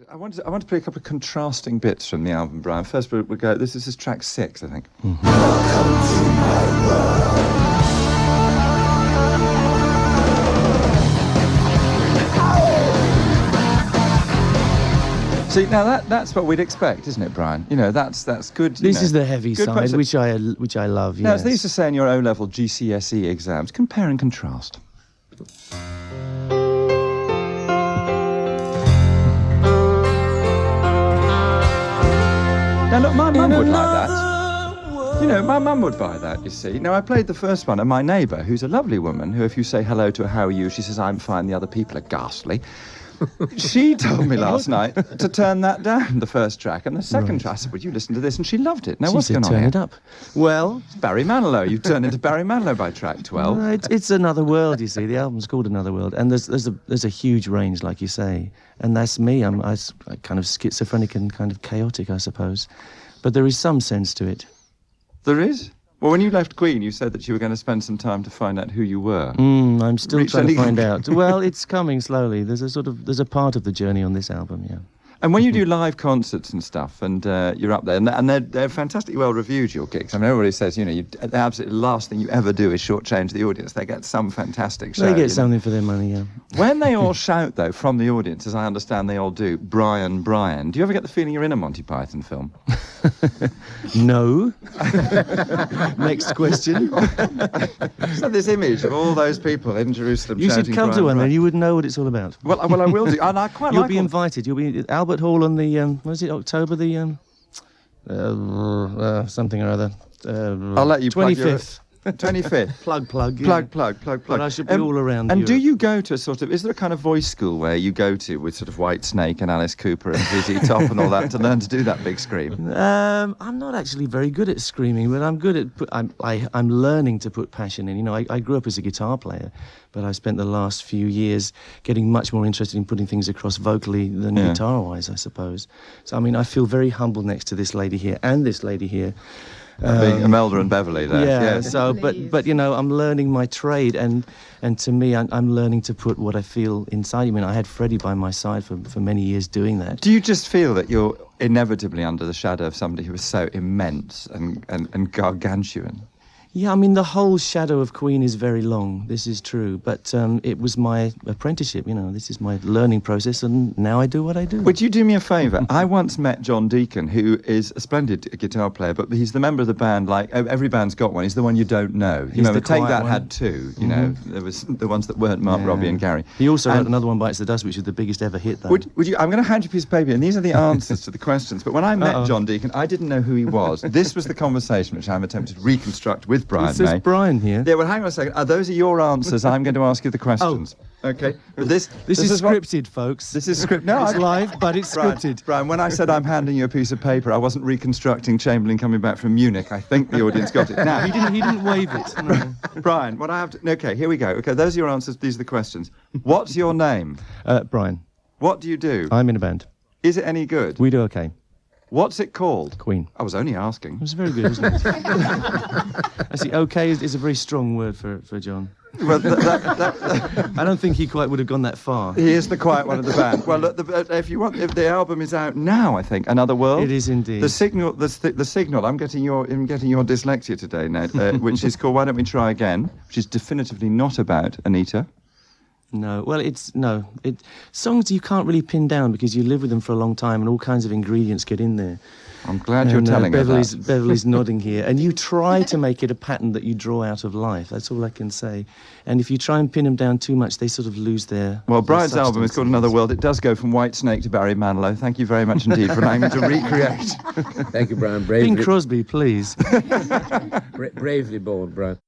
I want to play a couple of contrasting bits from the album, Brian. First, we'll go. This is track 6, I think. Mm-hmm. See, now that's what we'd expect, isn't it, Brian? You know, that's good. This is the heavy side, which I love. Now, Yes. as they used to say in your O-level GCSE exams, compare and contrast. Now, look, my mum would like that. You know, my mum would buy that, you see. Now, I played the first one, and my neighbour, who's a lovely woman, who, if you say hello to her, how are you, she says, I'm fine, the other people are ghastly. She told me last night to turn that down, the first track, and the second track, I said, well, you listen to this, and she loved it. Now, what's going on turn here? It up. Well... It's Barry Manilow. You've turned into Barry Manilow by track 12. It's Another World, you see. The album's called Another World, and there's a huge range, like you say, and that's me. I'm kind of schizophrenic and kind of chaotic, I suppose, but there is some sense to it. There is? Well, when you left Queen, you said that you were going to spend some time to find out who you were. I'm still trying to find out. Well, it's coming slowly. There's a part of the journey on this album, yeah. And when you do live concerts and stuff, and you're up there, and they're fantastically well reviewed, your gigs. I mean, everybody says, you know, the absolute last thing you ever do is shortchange the audience. They get some fantastic show. They get something for their money, yeah. When they all shout, though, from the audience, as I understand they all do, Brian, Brian, do you ever get the feeling you're in a Monty Python film? No. Next question. So this image of all those people in Jerusalem you shouting, should come Brian, to one, Brian. then you would know what it's all about. Well, I will do. And I quite You'll like be invited. You'll be at Albert Hall on the, October the, something or other. I'll let you 25th. 25th. Plug. But I should be all around And Europe. do you go to a sort of, is there a kind of voice school where you go to with sort of White Snake and Alice Cooper and ZZ Top and all that to learn to do that big scream? I'm not actually very good at screaming, but I'm good at, I'm learning to put passion in. You know, I grew up as a guitar player, but I spent the last few years getting much more interested in putting things across vocally than guitar-wise, I suppose. So, I mean, I feel very humble next to this lady here and this lady here. Being Imelda and Beverly there. Yeah, so, but you know, I'm learning my trade, and to me, I'm learning to put what I feel inside. I mean, I had Freddie by my side for many years doing that. Do you just feel that you're inevitably under the shadow of somebody who is so immense and gargantuan? Yeah, I mean, the whole shadow of Queen is very long. This is true. But it was my apprenticeship, you know. This is my learning process, and now I do what I do. Would you do me a favour? I once met John Deacon, who is a splendid guitar player, but he's the member of the band, like, every band's got one. He's the one you don't know. You know, Take That had two, you know. There was the ones that weren't Mark, Robbie and Gary. He also wrote another one, Bites the Dust, which is the biggest ever hit, though. Would you? I'm going to hand you a piece of paper, and these are the answers to the questions. But when I met John Deacon, I didn't know who he was. This was the conversation which I'm attempting to reconstruct with Brian May. Brian here. Yeah, well, hang on a second. Those are your answers. I'm going to ask you the questions. Oh. Okay. But this is scripted, folks. This is scripted. No, it's live, but it's scripted. Brian, when I said I'm handing you a piece of paper, I wasn't reconstructing Chamberlain coming back from Munich. I think the audience got it. Now, he didn't wave it. No. Brian, what I have to... Okay, here we go. Okay, those are your answers. These are the questions. What's your name? Brian. What do you do? I'm in a band. Is it any good? We do okay. What's it called? Queen. I was only asking. It was very good, wasn't it? Actually, okay is a very strong word for John. Well, I don't think he quite would have gone that far. He is the quiet one of the band. Well, look, if the album is out now, I think, Another World. It is indeed. The signal. I'm getting your dyslexia today, Ned, which is called Why Don't We Try Again, which is definitively not about Anita. No, well, songs you can't really pin down because you live with them for a long time and all kinds of ingredients get in there. I'm glad you're telling her that. Beverly's nodding here. And you try to make it a pattern that you draw out of life. That's all I can say. And if you try and pin them down too much, they sort of lose their... Well, Brian's album is called Another World. It does go from White Snake to Barry Manilow. Thank you very much indeed for allowing me to recreate. Thank you, Brian. Bravely... Bing Crosby, please. Bravely bold, Brian.